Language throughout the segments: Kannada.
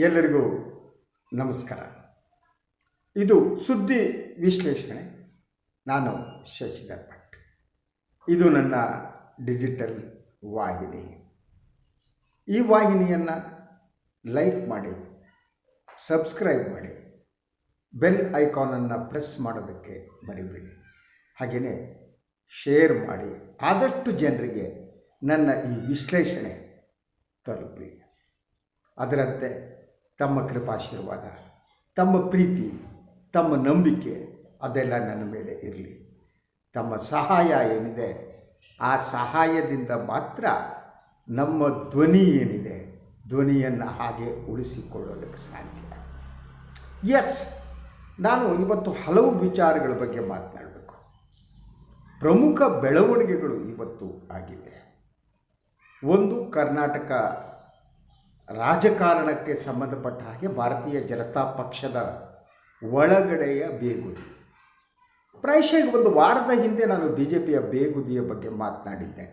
ಎಲ್ಲರಿಗೂ ನಮಸ್ಕಾರ. ಇದು ಸುದ್ದಿ ವಿಶ್ಲೇಷಣೆ. ನಾನು ಶಶಿಧರ್ ಭಟ್. ಇದು ನನ್ನ ಡಿಜಿಟಲ್ ವಾಹಿನಿ. ಈ ವಾಹಿನಿಯನ್ನು ಲೈಕ್ ಮಾಡಿ, ಸಬ್ಸ್ಕ್ರೈಬ್ ಮಾಡಿ, ಬೆಲ್ ಐಕಾನನ್ನು ಪ್ರೆಸ್ ಮಾಡೋದಕ್ಕೆ ಮರಿಬೇಡಿ. ಹಾಗೆಯೇ ಶೇರ್ ಮಾಡಿ, ಆದಷ್ಟು ಜನರಿಗೆ ನನ್ನ ಈ ವಿಶ್ಲೇಷಣೆ ತಲುಪಿ. ಅದರಂತೆ ತಮ್ಮ ಕೃಪಾಶೀರ್ವಾದ, ತಮ್ಮ ಪ್ರೀತಿ, ತಮ್ಮ ನಂಬಿಕೆ ಅದೆಲ್ಲ ನನ್ನ ಮೇಲೆ ಇರಲಿ. ತಮ್ಮ ಸಹಾಯ ಏನಿದೆ ಆ ಸಹಾಯದಿಂದ ಮಾತ್ರ ನಮ್ಮ ಧ್ವನಿ ಏನಿದೆ ಧ್ವನಿಯನ್ನು ಹಾಗೆ ಉಳಿಸಿಕೊಳ್ಳೋದಕ್ಕೆ ಸಾಧ್ಯ. ಎಸ್, ನಾನು ಇವತ್ತು ಹಲವು ವಿಚಾರಗಳ ಬಗ್ಗೆ ಮಾತನಾಡಬೇಕು. ಪ್ರಮುಖ ಬೆಳವಣಿಗೆಗಳು ಇವತ್ತು ಆಗಿವೆ. ಒಂದು, ಕರ್ನಾಟಕ ರಾಜಕಾರಣಕ್ಕೆ ಸಂಬಂಧಪಟ್ಟ ಹಾಗೆ ಭಾರತೀಯ ಜನತಾ ಪಕ್ಷದ ಒಳಗಡೆಯ ಬೇಗುದಿ. ಪ್ರಾಯಶಃ ಒಂದು ವಾರದ ಹಿಂದೆ ನಾನು BJPಯ ಬೇಗುದಿಯ ಬಗ್ಗೆ ಮಾತನಾಡಿದ್ದೆ.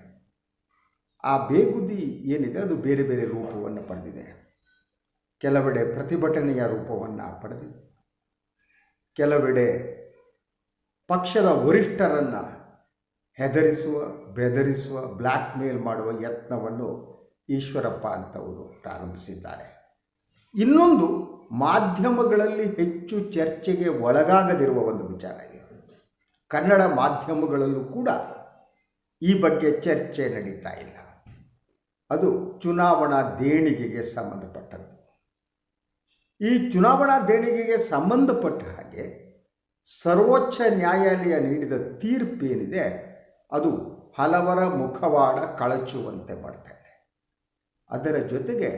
ಆ ಬೇಗುದಿ ಏನಿದೆ ಅದು ಬೇರೆ ಬೇರೆ ರೂಪವನ್ನು ಪಡೆದಿದೆ. ಕೆಲವೆಡೆ ಪ್ರತಿಭಟನೆಯ ರೂಪವನ್ನು ಪಡೆದಿದೆ, ಕೆಲವೆಡೆ ಪಕ್ಷದ ವರಿಷ್ಠರನ್ನು ಹೆದರಿಸುವ, ಬೆದರಿಸುವ, ಬ್ಲ್ಯಾಕ್ ಮೇಲ್ ಮಾಡುವ ಯತ್ನವನ್ನು ಈಶ್ವರಪ್ಪ ಅಂತವರು ಪ್ರಾರಂಭಿಸಿದ್ದಾರೆ. ಇನ್ನೊಂದು, ಮಾಧ್ಯಮಗಳಲ್ಲಿ ಹೆಚ್ಚು ಚರ್ಚೆಗೆ ಒಳಗಾಗದಿರುವ ಒಂದು ವಿಚಾರ ಇದೆ. ಕನ್ನಡ ಮಾಧ್ಯಮಗಳಲ್ಲೂ ಕೂಡ ಈ ಬಗ್ಗೆ ಚರ್ಚೆ ನಡೀತಾ ಇಲ್ಲ. ಅದು ಚುನಾವಣಾ ದೇಣಿಗೆಗೆ ಸಂಬಂಧಪಟ್ಟದ್ದು. ಈ ಚುನಾವಣಾ ದೇಣಿಗೆಗೆ ಸಂಬಂಧಪಟ್ಟ ಹಾಗೆ ಸರ್ವೋಚ್ಚ ನ್ಯಾಯಾಲಯ ನೀಡಿದ ತೀರ್ಪೇನಿದೆ ಅದು ಹಲವರ ಮುಖವಾಡ ಕಳಚುವಂತೆ ಮಾಡ್ತಾ ಇದೆ. ಅದರ ಜೊತೆಗೆ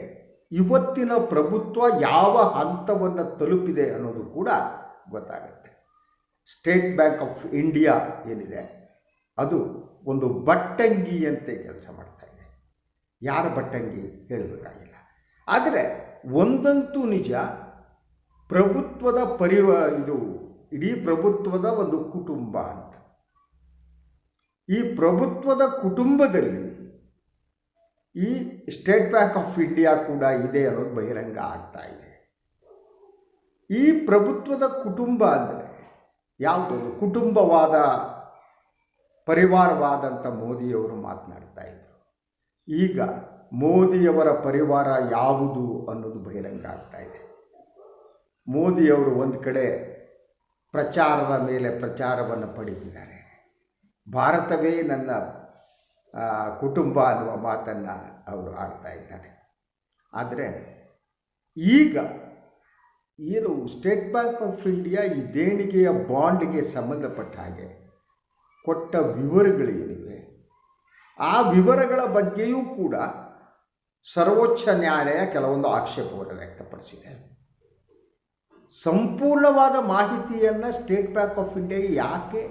ಇವತ್ತಿನ ಪ್ರಭುತ್ವ ಯಾವ ಹಂತವನ್ನು ತಲುಪಿದೆ ಅನ್ನೋದು ಕೂಡ ಗೊತ್ತಾಗುತ್ತೆ. ಸ್ಟೇಟ್ ಬ್ಯಾಂಕ್ ಆಫ್ ಇಂಡಿಯಾ ಏನಿದೆ ಅದು ಒಂದು ಬಟ್ಟಂಗಿಯಂತೆ ಕೆಲಸ ಮಾಡ್ತಾ ಇದೆ. ಯಾರ ಬಟ್ಟಂಗಿ ಹೇಳಬೇಕಾಗಿಲ್ಲ. ಆದರೆ ಒಂದಂತೂ ನಿಜ, ಪ್ರಭುತ್ವದ ಇದು ಇಡೀ ಪ್ರಭುತ್ವದ ಒಂದು ಕುಟುಂಬ ಅಂತ. ಈ ಪ್ರಭುತ್ವದ ಕುಟುಂಬದಲ್ಲಿ ಈ ಸ್ಟೇಟ್ ಬ್ಯಾಂಕ್ ಆಫ್ ಇಂಡಿಯಾ ಕೂಡ ಇದೆ ಅನ್ನೋದು ಬಹಿರಂಗ ಆಗ್ತಾ ಇದೆ. ಈ ಪ್ರಭುತ್ವದ ಕುಟುಂಬ ಅಂದರೆ ಯಾವುದೊಂದು ಕುಟುಂಬವಾದ, ಪರಿವಾರವಾದ ಅಂತ ಮೋದಿಯವರು ಮಾತನಾಡ್ತಾ ಇದ್ದರು. ಈಗ ಮೋದಿಯವರ ಪರಿವಾರ ಯಾವುದು ಅನ್ನೋದು ಬಹಿರಂಗ ಆಗ್ತಾ ಇದೆ. ಮೋದಿಯವರು ಒಂದು ಕಡೆ ಪ್ರಚಾರದ ಮೇಲೆ ಪ್ರಚಾರವನ್ನು ಪಡೆದಿದ್ದಾರೆ. ಭಾರತವೇ ನನ್ನ ಕುಟುಂಬ ಅನ್ನುವ ಮಾತನ್ನು ಅವರು ಆಡ್ತಾ ಇದ್ದಾರೆ. ಆದರೆ ಈಗ ಏನು ಸ್ಟೇಟ್ ಬ್ಯಾಂಕ್ ಆಫ್ ಇಂಡಿಯಾ ಈ ದೇಣಿಗೆಯ ಬಾಂಡ್ಗೆ ಸಂಬಂಧಪಟ್ಟ ಹಾಗೆ ಕೊಟ್ಟ ವಿವರಗಳೇನಿವೆ ಆ ವಿವರಗಳ ಬಗ್ಗೆಯೂ ಕೂಡ ಸರ್ವೋಚ್ಚ ನ್ಯಾಯಾಲಯ ಕೆಲವೊಂದು ಆಕ್ಷೇಪವನ್ನು ವ್ಯಕ್ತಪಡಿಸಿದೆ. ಸಂಪೂರ್ಣವಾದ ಮಾಹಿತಿಯನ್ನು ಸ್ಟೇಟ್ ಬ್ಯಾಂಕ್ ಆಫ್ ಇಂಡಿಯಾ ಯಾಕೆ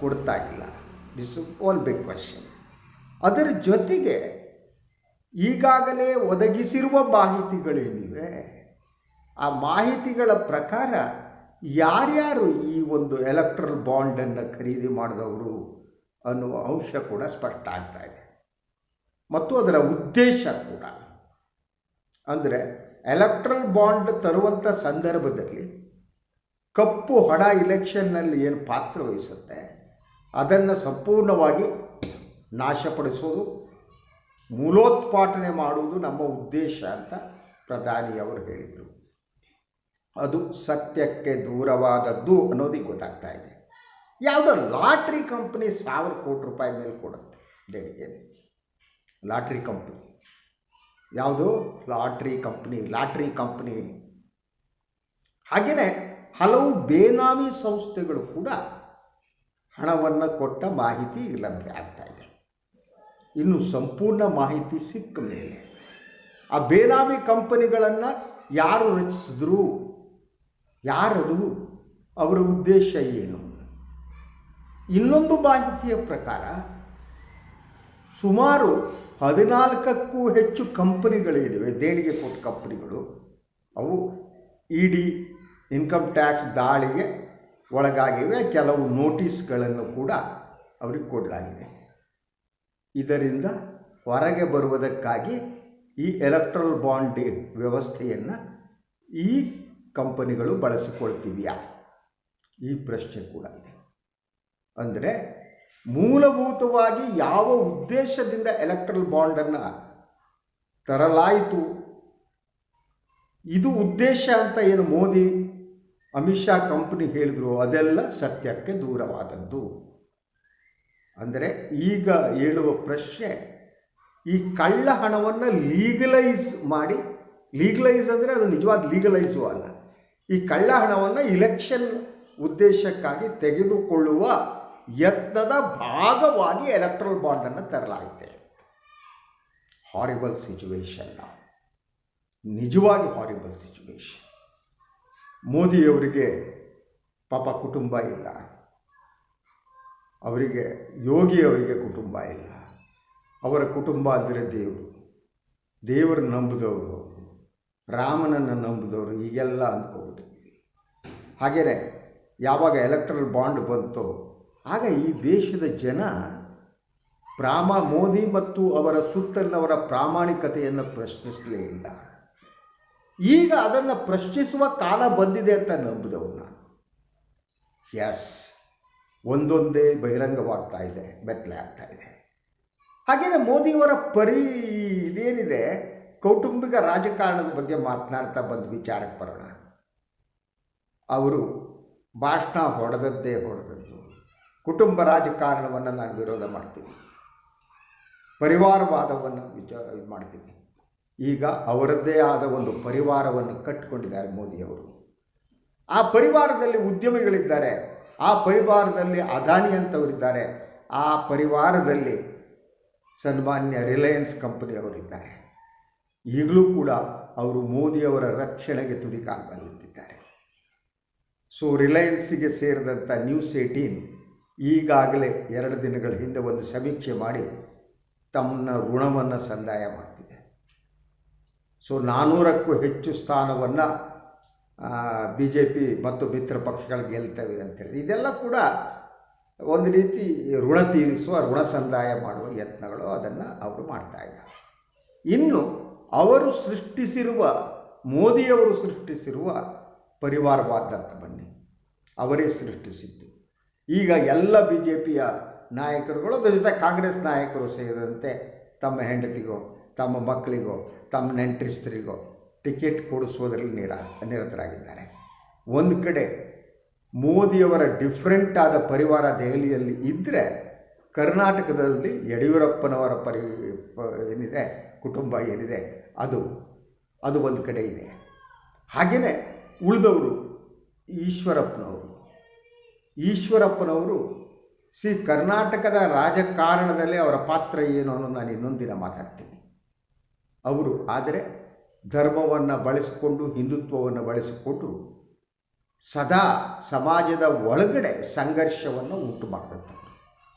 ಕೊಡ್ತಾ ಇಲ್ಲ? This one big question. ಅದರ ಜೊತೆಗೆ ಈಗಾಗಲೇ ಒದಗಿಸಿರುವ ಮಾಹಿತಿಗಳೇನಿವೆ ಆ ಮಾಹಿತಿಗಳ ಪ್ರಕಾರ ಯಾರ್ಯಾರು ಈ ಒಂದು ಎಲೆಕ್ಟ್ರಲ್ ಬಾಂಡನ್ನು ಖರೀದಿ ಮಾಡಿದವರು ಅನ್ನುವ ಅಂಶ ಕೂಡ ಸ್ಪಷ್ಟ ಆಗ್ತಾ ಇದೆ. ಮತ್ತು ಅದರ ಉದ್ದೇಶ ಕೂಡ, ಅಂದರೆ ಎಲೆಕ್ಟ್ರಲ್ ಬಾಂಡ್ ತರುವಂಥ ಸಂದರ್ಭದಲ್ಲಿ ಕಪ್ಪು ಹಣ ಇಲೆಕ್ಷನ್ನಲ್ಲಿ ಏನು ಪಾತ್ರ ವಹಿಸುತ್ತೆ ಅದನ್ನು ಸಂಪೂರ್ಣವಾಗಿ ನಾಶಪಡಿಸೋದು, ಮೂಲೋತ್ಪಾಟನೆ ಮಾಡುವುದು ನಮ್ಮ ಉದ್ದೇಶ ಅಂತ ಪ್ರಧಾನಿಯವರು ಹೇಳಿದರು. ಅದು ಸತ್ಯಕ್ಕೆ ದೂರವಾದದ್ದು ಅನ್ನೋದಿಗೆ ಗೊತ್ತಾಗ್ತಾ ಇದೆ. ಯಾವುದೋ ಲಾಟ್ರಿ ಕಂಪ್ನಿ 1000 ಕೋಟಿ ರೂಪಾಯಿ ಮೇಲೆ ಕೊಡುತ್ತೆ ದೇಣಿಗೆ. ಲಾಟ್ರಿ ಕಂಪ್ನಿ ಯಾವುದು? Lottery company. ಹಾಗೆಯೇ ಹಲವು ಬೇನಾಮಿ ಸಂಸ್ಥೆಗಳು ಕೂಡ ಹಣವನ್ನು ಕೊಟ್ಟ ಮಾಹಿತಿ ಲಭ್ಯ ಆಗ್ತಾ ಇದೆ. ಇನ್ನು ಸಂಪೂರ್ಣ ಮಾಹಿತಿ ಸಿಕ್ಕ ಮೇಲೆ ಆ ಬೇನಾಮಿ ಕಂಪನಿಗಳನ್ನು ಯಾರು ರಚಿಸಿದ್ರು, ಯಾರದು, ಅವರ ಉದ್ದೇಶ ಏನು? ಇನ್ನೊಂದು ಮಾಹಿತಿಯ ಪ್ರಕಾರ ಸುಮಾರು 14ಕ್ಕೂ ಹೆಚ್ಚು ಕಂಪನಿಗಳಿವೆ ದೇಣಿಗೆ ಕೊಟ್ಟ ಕಂಪನಿಗಳು. ಅವು ED ಇನ್ಕಮ್ ಟ್ಯಾಕ್ಸ್ ದಾಳಿಗೆ ಒಳಗಾಗಿವೆ. ಕೆಲವು ನೋಟಿಸ್ಗಳನ್ನು ಕೂಡ ಅವರಿಗೆ ಕೊಡಲಾಗಿದೆ. ಇದರಿಂದ ಹೊರಗೆ ಬರುವುದಕ್ಕಾಗಿ ಈ ಎಲೆಕ್ಟ್ರಲ್ ಬಾಂಡ್ ವ್ಯವಸ್ಥೆಯನ್ನು ಈ ಕಂಪನಿಗಳು ಬಳಸಿಕೊಳ್ತಿವೆಯಾ? ಈ ಪ್ರಶ್ನೆ ಕೂಡ ಇದೆ. ಅಂದರೆ ಮೂಲಭೂತವಾಗಿ ಯಾವ ಉದ್ದೇಶದಿಂದ ಎಲೆಕ್ಟ್ರಲ್ ಬಾಂಡನ್ನು ತರಲಾಯಿತು, ಇದು ಉದ್ದೇಶ ಅಂತ ಏನು ಮೋದಿ ಅಮಿತ್ ಶಾ ಕಂಪನಿ ಹೇಳಿದ್ರು, ಅದೆಲ್ಲ ಸತ್ಯಕ್ಕೆ ದೂರವಾದದ್ದು. ಅಂದರೆ ಈಗ ಹೇಳುವ ಪ್ರಶ್ನೆ, ಈ ಕಳ್ಳ ಹಣವನ್ನು ಲೀಗಲೈಸ್ ಮಾಡಿ, ಲೀಗಲೈಸ್ ಅಂದರೆ ಅದು ನಿಜವಾದ ಲೀಗಲೈಸು ಅಲ್ಲ, ಈ ಕಳ್ಳ ಹಣವನ್ನು ಇಲೆಕ್ಷನ್ ಉದ್ದೇಶಕ್ಕಾಗಿ ತೆಗೆದುಕೊಳ್ಳುವ ಯತ್ನದ ಭಾಗವಾಗಿ ಎಲೆಕ್ಟ್ರಲ್ ಬಾಂಡನ್ನು ತರಲಾಗಿದೆ. ಹಾರಿಬಲ್ ಸಿಚುವೇಶನ್, ನಿಜವಾಗಿ ಹಾರಿಬಲ್ ಸಿಚುವೇಶನ್. ಮೋದಿಯವರಿಗೆ ಪಾಪ ಕುಟುಂಬ ಇಲ್ಲ, ಅವರಿಗೆ ಯೋಗಿಯವರಿಗೆ ಕುಟುಂಬ ಇಲ್ಲ. ಅವರ ಕುಟುಂಬ ಅಂದರೆ ದೇವರು ನಂಬಿದವರು, ರಾಮನನ್ನು ನಂಬಿದವರು, ಹೀಗೆಲ್ಲ ಅಂದ್ಕೊಬಿಟ್ಟಿದ್ವಿ. ಹಾಗೆಯೇ ಯಾವಾಗ ಎಲೆಕ್ಟ್ರಲ್ ಬಾಂಡ್ ಬಂತೋ ಆಗ ಈ ದೇಶದ ಜನ ಮೋದಿ ಮತ್ತು ಅವರ ಸುತ್ತಲಿನವರ ಪ್ರಾಮಾಣಿಕತೆಯನ್ನು ಪ್ರಶ್ನಿಸಲೇ ಇಲ್ಲ. ಈಗ ಅದನ್ನು ಪ್ರಶ್ನಿಸುವ ಕಾಲ ಬಂದಿದೆ ಅಂತ ನಂಬಿದವು ನಾನು. ಎಸ್, ಒಂದೊಂದೇ ಬಹಿರಂಗವಾಗ್ತಾ ಇದೆ, ಬೆತ್ತಲೆ ಆಗ್ತಾ ಇದೆ. ಹಾಗೆಯೇ ಮೋದಿಯವರ ಇದೇನಿದೆ, ಕೌಟುಂಬಿಕ ರಾಜಕಾರಣದ ಬಗ್ಗೆ ಮಾತನಾಡ್ತಾ ಬಂದು ವಿಚಾರಕ್ಕೆ ಬರೋಣ. ಅವರು ಭಾಷಣ ಹೊಡೆದದ್ದೇ ಹೊಡೆದದ್ದು. ಕುಟುಂಬ ರಾಜಕಾರಣವನ್ನು ನಾನು ವಿರೋಧ ಮಾಡ್ತೀನಿ, ಪರಿವಾರವಾದವನ್ನು ಇದು ಮಾಡ್ತೀನಿ. ಈಗ ಅವರದ್ದೇ ಆದ ಒಂದು ಪರಿವಾರವನ್ನು ಕಟ್ಟಿಕೊಂಡಿದ್ದಾರೆ ಮೋದಿಯವರು. ಆ ಪರಿವಾರದಲ್ಲಿ ಉದ್ಯಮಿಗಳಿದ್ದಾರೆ, ಆ ಪರಿವಾರದಲ್ಲಿ ಅದಾನಿ ಅಂತವರಿದ್ದಾರೆ, ಆ ಪರಿವಾರದಲ್ಲಿ ಸನ್ಮಾನ್ಯ ರಿಲಯನ್ಸ್ ಕಂಪನಿಯವರಿದ್ದಾರೆ. ಈಗಲೂ ಕೂಡ ಅವರು ಮೋದಿಯವರ ರಕ್ಷಣೆಗೆ ತುದಿಕಾಲದಲ್ಲಿದ್ದಾರೆ. ಸೊ ರಿಲಯನ್ಸಿಗೆ ಸೇರಿದಂಥ News18 ಈಗಾಗಲೇ 2 ದಿನಗಳ ಹಿಂದೆ ಒಂದು ಸಮೀಕ್ಷೆ ಮಾಡಿ ತಮ್ಮ ಋಣವನ್ನು ಸಂದಾಯ ಮಾಡ್ತಿದೆ. ಸೊ 400ಕ್ಕೂ ಹೆಚ್ಚು ಸ್ಥಾನವನ್ನು BJP ಮತ್ತು ಮಿತ್ರ ಪಕ್ಷಗಳು ಗೆಲ್ತವೆ ಅಂತೇಳಿ, ಇದೆಲ್ಲ ಕೂಡ ಒಂದು ರೀತಿ ಋಣ ತೀರಿಸುವ, ಋಣ ಸಂದಾಯ ಮಾಡುವ ಯತ್ನಗಳು, ಅದನ್ನು ಅವರು ಮಾಡ್ತಾ ಇದ್ದಾರೆ. ಇನ್ನು ಅವರು ಸೃಷ್ಟಿಸಿರುವ, ಮೋದಿಯವರು ಸೃಷ್ಟಿಸಿರುವ ಪರಿವಾರವಾದಂತ ಬನ್ನಿ, ಅವರೇ ಸೃಷ್ಟಿಸಿದ್ದು. ಈಗ ಎಲ್ಲ BJPಯ ನಾಯಕರುಗಳು, ಅದರ ಜೊತೆ ಕಾಂಗ್ರೆಸ್ ನಾಯಕರು ಸೇರಿದಂತೆ ತಮ್ಮ ಹೆಂಡತಿಗೋ, ತಮ್ಮ ಮಕ್ಕಳಿಗೋ, ತಮ್ಮ ನೆಂಟರಿಸ್ಥರಿಗೋ ಟಿಕೆಟ್ ಕೊಡಿಸೋದ್ರಲ್ಲಿ ನಿರತರಾಗಿದ್ದಾರೆ. ಒಂದು ಕಡೆ ಮೋದಿಯವರ ಡಿಫ್ರೆಂಟ್ ಆದ ಪರಿವಾರ ದೆಹಲಿಯಲ್ಲಿ ಇದ್ದರೆ, ಕರ್ನಾಟಕದಲ್ಲಿ ಯಡಿಯೂರಪ್ಪನವರ ಏನಿದೆ, ಕುಟುಂಬ ಏನಿದೆ, ಅದು ಒಂದು ಕಡೆ ಇದೆ. ಹಾಗೆಯೇ ಉಳಿದವರು ಈಶ್ವರಪ್ಪನವರು ಕರ್ನಾಟಕದ ರಾಜಕಾರಣದಲ್ಲಿ ಅವರ ಪಾತ್ರ ಏನು ಅನ್ನೋದು ನಾನು ಇನ್ನೊಂದು ದಿನ ಮಾತಾಡ್ತೀನಿ. ಅವರು ಆದರೆ ಧರ್ಮವನ್ನು ಬಳಸಿಕೊಂಡು, ಹಿಂದುತ್ವವನ್ನು ಬಳಸಿಕೊಂಡು ಸದಾ ಸಮಾಜದ ಒಳಗಡೆ ಸಂಘರ್ಷವನ್ನು ಉಂಟು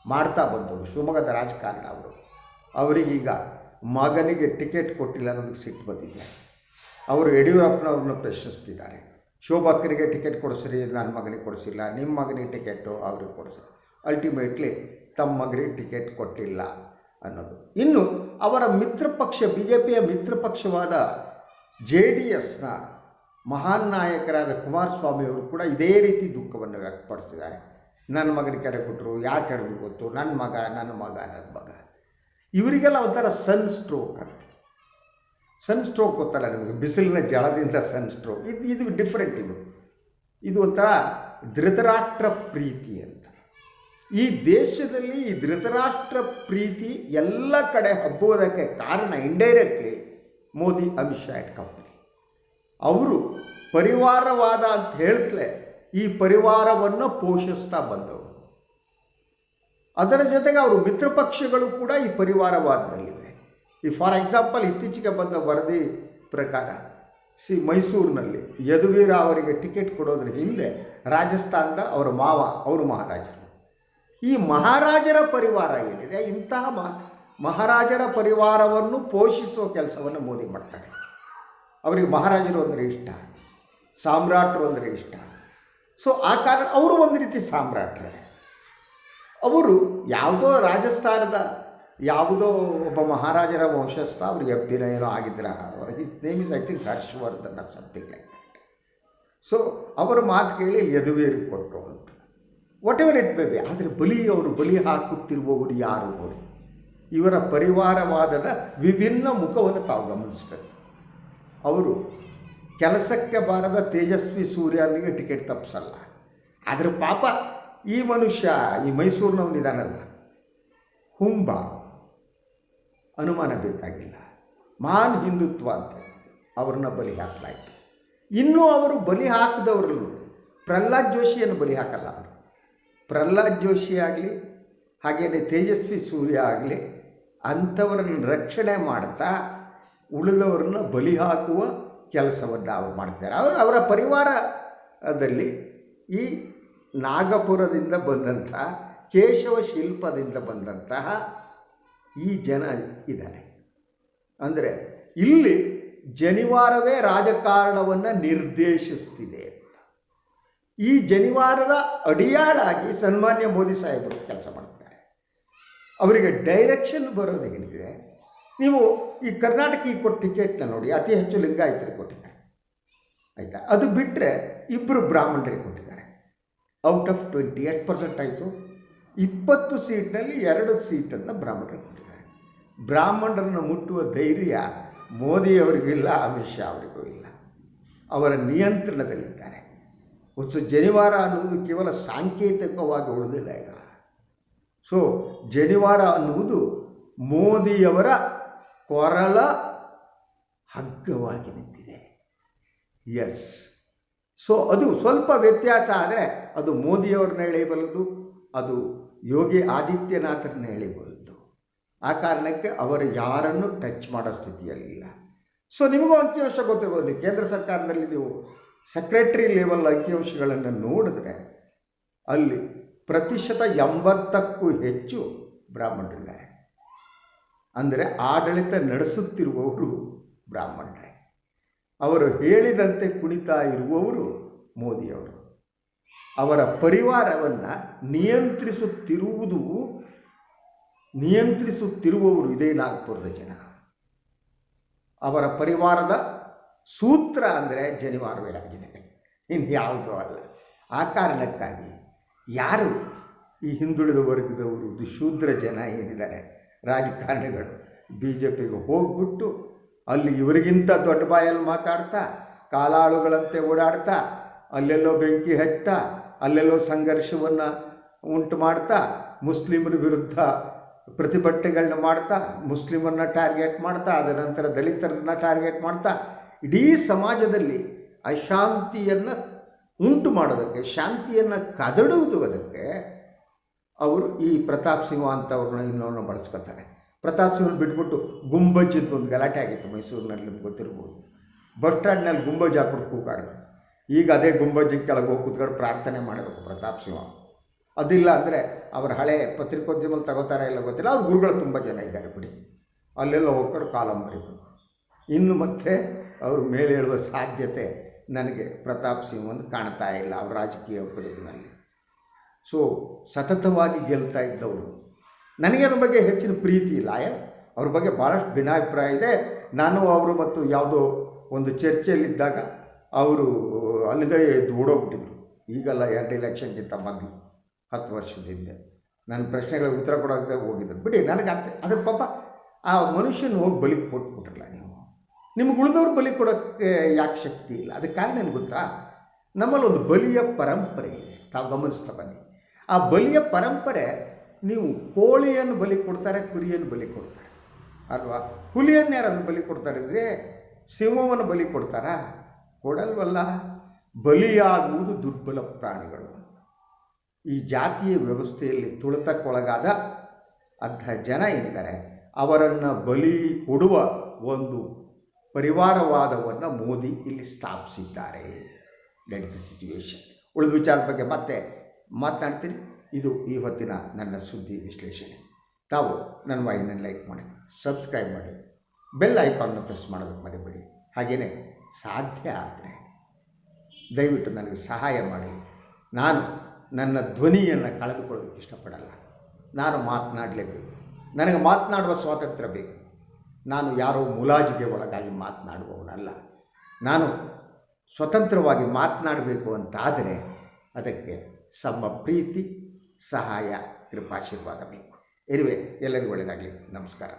ಮಾಡ್ತಾ ಬಂದವರು ಶಿವಮೊಗ್ಗದ ರಾಜಕಾರಣ. ಅವರಿಗೀಗ ಮಗನಿಗೆ ಟಿಕೆಟ್ ಕೊಟ್ಟಿಲ್ಲ ಅನ್ನೋದಕ್ಕೆ ಸಿಟ್ಟು ಬಂದಿದೆ. ಅವರು ಯಡಿಯೂರಪ್ಪನವ್ರನ್ನ ಪ್ರಶ್ನಿಸ್ತಿದ್ದಾರೆ, ಶೋಭಕ್ಕರಿಗೆ ಟಿಕೆಟ್ ಕೊಡಿಸ್ರಿ, ನನ್ನ ಮಗನಿಗೆ ಕೊಡಿಸಿಲ್ಲ, ನಿಮ್ಮ ಮಗನಿಗೆ ಟಿಕೆಟು ಅವ್ರಿಗೆ ಕೊಡಿಸಿ. ಅಲ್ಟಿಮೇಟ್ಲಿ ತಮ್ಮ ಮಗನಿಗೆ ಟಿಕೆಟ್ ಕೊಟ್ಟಿಲ್ಲ ಅನ್ನೋದು. ಇನ್ನು ಅವರ ಮಿತ್ರಪಕ್ಷ, BJPಯ ಮಿತ್ರಪಕ್ಷವಾದ JDSನ ಮಹಾನ್ ನಾಯಕರಾದ ಕುಮಾರಸ್ವಾಮಿಯವರು ಕೂಡ ಇದೇ ರೀತಿ ದುಃಖವನ್ನು ವ್ಯಕ್ತಪಡಿಸ್ತಿದ್ದಾರೆ. ನನ್ನ ಮಗನ ಕೆಡೆ ಕೊಟ್ಟರು, ಯಾರು ಕೆಡದು ಗೊತ್ತು, ನನ್ನ ಮಗ. ಇವರಿಗೆಲ್ಲ ಒಂಥರ ಸನ್ ಸ್ಟ್ರೋಕ್ ಅಂತ. ಸನ್ ಸ್ಟ್ರೋಕ್ ಗೊತ್ತಲ್ಲ ನಿಮಗೆ, ಬಿಸಿಲಿನ ಜಳದಿಂದ ಸನ್ ಸ್ಟ್ರೋಕ್. ಇದು ಡಿಫ್ರೆಂಟ್. ಇದು ಒಂಥರ ಧೃತರಾಷ್ಟ್ರ ಪ್ರೀತಿ ಅಂತ. ಈ ದೇಶದಲ್ಲಿ ಈ ಧೃತರಾಷ್ಟ್ರ ಪ್ರೀತಿ ಎಲ್ಲ ಕಡೆ ಹಬ್ಬುವುದಕ್ಕೆ ಕಾರಣ ಇಂಡೈರೆಕ್ಟ್ಲಿ ಮೋದಿ ಅಮಿತ್ ಶಾ ಕಂಪನಿ. ಅವರು ಪರಿವಾರವಾದ ಅಂತ ಹೇಳ್ತಲೇ ಈ ಪರಿವಾರವನ್ನು ಪೋಷಿಸ್ತಾ ಬಂದವರು. ಅದರ ಜೊತೆಗೆ ಅವರು ಮಿತ್ರಪಕ್ಷಗಳು ಕೂಡ ಈ ಪರಿವಾರವಾದದಲ್ಲಿದೆ. ಫಾರ್ ಎಕ್ಸಾಂಪಲ್, ಇತ್ತೀಚೆಗೆ ಬಂದ ವರದಿ ಪ್ರಕಾರ ಮೈಸೂರಿನಲ್ಲಿ ಯದುವೀರ ಅವರಿಗೆ ಟಿಕೆಟ್ ಕೊಡೋದ್ರ ಹಿಂದೆ ರಾಜಸ್ಥಾನದ ಅವರ ಮಾವ, ಅವರು ಮಹಾರಾಜರು. ಈ ಮಹಾರಾಜರ ಪರಿವಾರ ಏನಿದೆ, ಇಂತಹ ಮಹಾರಾಜರ ಪರಿವಾರವನ್ನು ಪೋಷಿಸುವ ಕೆಲಸವನ್ನು ಮೋದಿ ಮಾಡ್ತಾರೆ. ಅವರಿಗೆ ಮಹಾರಾಜರು ಅಂದರೆ ಇಷ್ಟ, ಸಾಮ್ರಾಟರು ಅಂದರೆ ಇಷ್ಟ. ಸೊ ಆ ಕಾರಣ ಅವರು ಒಂದು ರೀತಿ ಸಾಮ್ರಾಟರೇ. ಅವರು ಯಾವುದೋ ರಾಜಸ್ಥಾನದ ಯಾವುದೋ ಒಬ್ಬ ಮಹಾರಾಜರ ವಂಶಸ್ಥ, ಅವ್ರಿಗೆ ಎಪ್ಪಿನ ಏನೋ ಆಗಿದ್ರ, his name is I think Harshavardhan something like that. So ಅವರ ಮಾತು ಕೇಳಿ ಯದುವೀರಿಗೆ ಕೊಟ್ಟರು ಅಂತ, whatever it may be. ಆದರೆ ಅವರು ಬಲಿ ಹಾಕುತ್ತಿರುವವರು ಯಾರು ನೋಡಿ, ಇವರ ಪರಿವಾರವಾದದ ವಿಭಿನ್ನ ಮುಖವನ್ನು ತಾವು ಗಮನಿಸಬೇಕು. ಅವರು ಕೆಲಸಕ್ಕೆ ಬಾರದ ತೇಜಸ್ವಿ ಸೂರ್ಯನಿಗೆ ಟಿಕೆಟ್ ತಪ್ಪಿಸಲ್ಲ. ಆದರೆ ಪಾಪ ಈ ಮನುಷ್ಯ, ಈ ಮೈಸೂರಿನವನಿದಾನಲ್ಲ ಹುಂಬ, ಅನುಮಾನ ಬೇಕಾಗಿಲ್ಲ, ಮಹಾನ್ ಹಿಂದುತ್ವ ಅಂತ ಹೇಳಿದ್ರು, ಅವ್ರನ್ನ ಬಲಿ ಹಾಕಲಾಯಿತು. ಇನ್ನೂ ಅವರು ಬಲಿ ಹಾಕಿದವರಲ್ಲೂ ನೋಡಿ, ಪ್ರಹ್ಲಾದ್ ಜೋಶಿಯನ್ನು ಬಲಿ ಹಾಕಲ್ಲ ಅವರು. ಪ್ರಹ್ಲಾದ್ ಜೋಶಿ ಆಗಲಿ, ಹಾಗೆಯೇ ತೇಜಸ್ವಿ ಸೂರ್ಯ ಆಗಲಿ, ಅಂಥವರನ್ನು ರಕ್ಷಣೆ ಮಾಡ್ತಾ ಉಳಿದವರನ್ನು ಬಲಿ ಹಾಕುವ ಕೆಲಸವನ್ನು ಅವರು ಮಾಡ್ತಾರೆ. ಅವರ ಪರಿವಾರದಲ್ಲಿ ಈ ನಾಗಪುರದಿಂದ ಬಂದಂತಹ ಕೇಶವ ಶಿಲ್ಪದಿಂದ ಬಂದಂತಹ ಈ ಜನ ಇದ್ದಾರೆ. ಅಂದರೆ ಇಲ್ಲಿ ಜನಿವಾರವೇ ರಾಜಕಾರಣವನ್ನು ನಿರ್ದೇಶಿಸ್ತಿದೆ ಅಂತ. ಈ ಜನಿವಾರದ ಅಡಿಯಾಳಾಗಿ ಸನ್ಮಾನ್ಯ ಮೋದಿ ಸಾಹೇಬರು ಕೆಲಸ ಮಾಡ್ತಾರೆ. ಅವರಿಗೆ ಡೈರೆಕ್ಷನ್ ಬರೋದೇನಿದೆ, ನೀವು ಈ ಕರ್ನಾಟಕ ಈ ಕೊಟ್ಟ ಟಿಕೆಟ್ನ ನೋಡಿ, ಅತಿ ಹೆಚ್ಚು ಲಿಂಗಾಯತರಿಗೆ ಕೊಟ್ಟಿದ್ದಾರೆ, ಆಯಿತಾ. ಅದು ಬಿಟ್ಟರೆ 2 ಬ್ರಾಹ್ಮಣರಿಗೆ ಕೊಟ್ಟಿದ್ದಾರೆ. ಔಟ್ ಆಫ್ 28% ಆಯಿತು. 20 ಸೀಟ್ನಲ್ಲಿ 2 ಸೀಟನ್ನು ಬ್ರಾಹ್ಮಣರಿಗೆ ಕೊಟ್ಟಿದ್ದಾರೆ. ಬ್ರಾಹ್ಮಣರನ್ನು ಮುಟ್ಟುವ ಧೈರ್ಯ ಮೋದಿಯವರಿಗಿಲ್ಲ, ಅಮಿತ್ ಶಾ ಅವರಿಗೂ ಇಲ್ಲ. ಅವರ ನಿಯಂತ್ರಣದಲ್ಲಿದ್ದಾರೆ. ಜನಿವಾರ ಅನ್ನುವುದು ಕೇವಲ ಸಾಂಕೇತಿಕವಾಗಿ ಉಳಿದಿಲ್ಲ ಈಗ. ಸೊ ಜನಿವಾರ ಅನ್ನುವುದು ಮೋದಿಯವರ ಕೊರಳ ಹಗ್ಗವಾಗಿ ನಿಂತಿದೆ. ಎಸ್. ಸೊ ಅದು ಸ್ವಲ್ಪ ವ್ಯತ್ಯಾಸ ಆದರೆ ಅದು ಮೋದಿಯವ್ರನ್ನ ಎಳೆಯಬಲ್ಲದು, ಅದು ಯೋಗಿ ಆದಿತ್ಯನಾಥರನ್ನ ಎಳೆಯಬಲ್ಲದು. ಆ ಕಾರಣಕ್ಕೆ ಅವರು ಯಾರನ್ನು ಟಚ್ ಮಾಡೋ ಸ್ಥಿತಿಯಲ್ಲಿಲ್ಲ. ಸೊ ನಿಮಗೂ ಅಂಕಿಅಂಶ ಗೊತ್ತಿರ್ಬೋದು. ಕೇಂದ್ರ ಸರ್ಕಾರದಲ್ಲಿ ನೀವು ಸೆಕ್ರೆಟರಿ ಲೆವೆಲ್ ಅಂಕಿಅಂಶಗಳನ್ನು ನೋಡಿದ್ರೆ ಅಲ್ಲಿ 80%ಕ್ಕೂ ಹೆಚ್ಚು ಬ್ರಾಹ್ಮಣರಿದ್ದಾರೆ. ಅಂದರೆ ಆಡಳಿತ ನಡೆಸುತ್ತಿರುವವರು ಬ್ರಾಹ್ಮಣರೇ. ಅವರು ಹೇಳಿದಂತೆ ಕುಣಿತಾ ಇರುವವರು ಮೋದಿಯವರು. ಅವರ ಪರಿವಾರವನ್ನು ನಿಯಂತ್ರಿಸುತ್ತಿರುವವರು ಇದೇ ನಾಗ್ಪುರದ ಜನ. ಅವರ ಪರಿವಾರದ ಸೂತ್ರ ಅಂದರೆ ಜನಿವಾರವೇ ಆಗಿದೆ, ಇನ್ಯಾವುದೂ ಅಲ್ಲ. ಆ ಕಾರಣಕ್ಕಾಗಿ ಯಾರು ಈ ಹಿಂದುಳಿದ ವರ್ಗದವರು, ಶೂದ್ರ ಜನ ಏನಿದ್ದಾರೆ ರಾಜಕಾರಣಿಗಳು, BJPಗೆ ಹೋಗ್ಬಿಟ್ಟು ಅಲ್ಲಿ ಇವರಿಗಿಂತ ದೊಡ್ಡ ಬಾಯಲ್ಲಿ ಮಾತಾಡ್ತಾ, ಕಾಲಾಳುಗಳಂತೆ ಓಡಾಡ್ತಾ, ಅಲ್ಲೆಲ್ಲೋ ಬೆಂಕಿ ಹಚ್ತಾ, ಅಲ್ಲೆಲ್ಲೋ ಸಂಘರ್ಷವನ್ನು ಉಂಟು ಮಾಡ್ತಾ, ಮುಸ್ಲಿಮರ ವಿರುದ್ಧ ಪ್ರತಿಭಟನೆಗಳನ್ನ ಮಾಡ್ತಾ, ಮುಸ್ಲಿಮರನ್ನ ಟಾರ್ಗೆಟ್ ಮಾಡ್ತಾ, ಅದರ ನಂತರ ದಲಿತರನ್ನ ಟಾರ್ಗೆಟ್ ಮಾಡ್ತಾ, ಇಡೀ ಸಮಾಜದಲ್ಲಿ ಅಶಾಂತಿಯನ್ನು ಉಂಟು ಮಾಡೋದಕ್ಕೆ, ಶಾಂತಿಯನ್ನು ಕದಡುವುದಕ್ಕೆ ಅವರು ಈ ಪ್ರತಾಪ್ ಸಿಂಹ ಅಂತವ್ರನ್ನ ಇನ್ನೊಂದು ಬಳಸ್ಕೊತಾರೆ. ಪ್ರತಾಪ್ ಸಿಂಹನ ಬಿಟ್ಬಿಟ್ಟು ಗುಂಬಜ್ಜಿದ್ದು ಒಂದು ಗಲಾಟೆ ಆಗಿತ್ತು ಮೈಸೂರಿನಲ್ಲಿ, ನಿಮ್ಗೆ ಗೊತ್ತಿರ್ಬೋದು. ಬಸ್ ಸ್ಟ್ಯಾಂಡ್ನಲ್ಲಿ ಗುಂಬಜ್ ಹಾಕ್ಬಿಟ್ಟು ಕೂಗಾಡೋದು. ಈಗ ಅದೇ ಗುಂಬಜ್ಜಿಗೆ ಕೆಳಗೆ ಹೋಗಿ ಕೂತ್ಕೊಂಡು ಪ್ರಾರ್ಥನೆ ಮಾಡಬೇಕು ಪ್ರತಾಪ್ ಸಿಂಹ. ಅದಿಲ್ಲ ಅಂದರೆ ಅವರ ಹಳೆ ಪತ್ರಿಕೋದ್ಯಮಲ್ಲಿ ತಗೋತಾರೆ ಇಲ್ಲ ಗೊತ್ತಿಲ್ಲ, ಅವ್ರ ಗುರುಗಳು ತುಂಬ ಜನ ಇದ್ದಾರೆ ಬಿಡಿ. ಅಲ್ಲೆಲ್ಲ ಹೋಗ್ಕೊಂಡು ಕಾಲಂ ಬರೀಬೇಕು. ಇನ್ನು ಮತ್ತೆ ಅವರು ಮೇಲೆ ಹೇಳುವ ಸಾಧ್ಯತೆ ನನಗೆ ಪ್ರತಾಪ್ ಸಿಂಹ ಒಂದು ಕಾಣ್ತಾ ಇಲ್ಲ ಅವ್ರ ರಾಜಕೀಯ ಬದುಕಿನಲ್ಲಿ. ಸೊ ಸತತವಾಗಿ ಗೆಲ್ತಾ ಇದ್ದವರು. ನನಗೆ ಅವ್ರ ಬಗ್ಗೆ ಹೆಚ್ಚಿನ ಪ್ರೀತಿ ಇಲ್ಲ, ಅವ್ರ ಬಗ್ಗೆ ಭಾಳಷ್ಟು ಭಿನ್ನಾಭಿಪ್ರಾಯ ಇದೆ. ನಾನು ಅವರು ಮತ್ತು ಯಾವುದೋ ಒಂದು ಚರ್ಚೆಯಲ್ಲಿದ್ದಾಗ ಅವರು ಅಲ್ಲಿಂದ ಎದ್ದು ಓಡೋಗ್ಬಿಟ್ಟಿದ್ರು. ಈಗಲ್ಲ, 2 ಎಲೆಕ್ಷನ್ಗಿಂತ ಮೊದಲು 10 ವರ್ಷದ ಹಿಂದೆ ನನ್ನ ಪ್ರಶ್ನೆಗಳಿಗೆ ಉತ್ತರ ಕೊಡೋಕ್ಕೆ ಹೋಗಿದ್ರು ಬಿಡಿ. ನನಗೆ ಅದ್ರ ಪಾಪ ಆ ಮನುಷ್ಯನ ಹೋಗಿ ಬಲಿ ಕೊಟ್ಬಿಟ್ರಲ್ಲ ನೀವು. ನಿಮ್ಗೆ ಉಳಿದವ್ರು ಬಲಿ ಕೊಡೋಕ್ಕೆ ಯಾಕೆ ಶಕ್ತಿ ಇಲ್ಲ? ಅದಕ್ಕೆ ಕಾರಣ ಏನು ಗೊತ್ತಾ? ನಮ್ಮಲ್ಲಿ ಒಂದು ಬಲಿಯ ಪರಂಪರೆ ಇದೆ, ತಾವು ಗಮನಿಸ್ತಾ ಬನ್ನಿ. ಆ ಬಲಿಯ ಪರಂಪರೆ, ನೀವು ಕೋಳಿಯನ್ನು ಬಲಿ ಕೊಡ್ತಾರೆ, ಕುರಿಯನ್ನು ಬಲಿ ಕೊಡ್ತಾರೆ ಅಲ್ವಾ? ಹುಲಿಯನ್ನು ಯಾರಾದ್ರೂ ಬಲಿ ಕೊಡ್ತಾರೆ ಅಂದರೆ ಸಿಂಹವನ್ನು ಬಲಿ ಕೊಡ್ತಾರಾ? ಕೊಡಲ್ವಲ್ಲ. ಬಲಿಯಾಗುವುದು ದುರ್ಬಲ ಪ್ರಾಣಿಗಳು. ಈ ಜಾತಿಯ ವ್ಯವಸ್ಥೆಯಲ್ಲಿ ತುಳಿತಕ್ಕೊಳಗಾದ ಅಂಥ ಜನ ಏನಿದ್ದಾರೆ ಅವರನ್ನು ಬಲಿ ಕೊಡುವ ಒಂದು ಪರಿವಾರವಾದವನ್ನು ಮೋದಿ ಇಲ್ಲಿ ಸ್ಥಾಪಿಸಿದ್ದಾರೆ. That is the situation. ಉಳಿದ ವಿಚಾರದ ಬಗ್ಗೆ ಮತ್ತೆ ಮಾತನಾಡ್ತೀನಿ. ಇದು ಇವತ್ತಿನ ನನ್ನ ಸುದ್ದಿ ವಿಶ್ಲೇಷಣೆ. ತಾವು ನನ್ನ ವಾಹಿನಿಯನ್ನು ಲೈಕ್ ಮಾಡಿ, ಸಬ್ಸ್ಕ್ರೈಬ್ ಮಾಡಿ, ಬೆಲ್ ಐಕಾನ್ನ ಪ್ರೆಸ್ ಮಾಡೋದಕ್ಕೆ ಮರಿಬೇಡಿ. ಹಾಗೆಯೇ ಸಾಧ್ಯ ಆದರೆ ದಯವಿಟ್ಟು ನನಗೆ ಸಹಾಯ ಮಾಡಿ. ನಾನು ನನ್ನ ಧ್ವನಿಯನ್ನು ಕಳೆದುಕೊಳ್ಳೋದಕ್ಕೆ ಇಷ್ಟಪಡಲ್ಲ. ನಾನು ಮಾತನಾಡಲೇಬೇಕು. ನನಗೆ ಮಾತನಾಡುವ ಸ್ವಾತಂತ್ರ್ಯ ಬೇಕು. ನಾನು ಯಾರೋ ಮುಲಾಜಿಗೆ ಒಳಗಾಗಿ ಮಾತನಾಡುವವನಲ್ಲ. ನಾನು ಸ್ವತಂತ್ರವಾಗಿ ಮಾತನಾಡಬೇಕು ಅಂತಾದರೆ ಅದಕ್ಕೆ ನಮ್ಮ ಪ್ರೀತಿ, ಸಹಾಯ, ಕೃಪಾಶೀರ್ವಾದ ಬೇಕು. ಇರುವೆ, ಎಲ್ಲರಿಗೂ ಒಳ್ಳೆಯದಾಗಲಿ. ನಮಸ್ಕಾರ.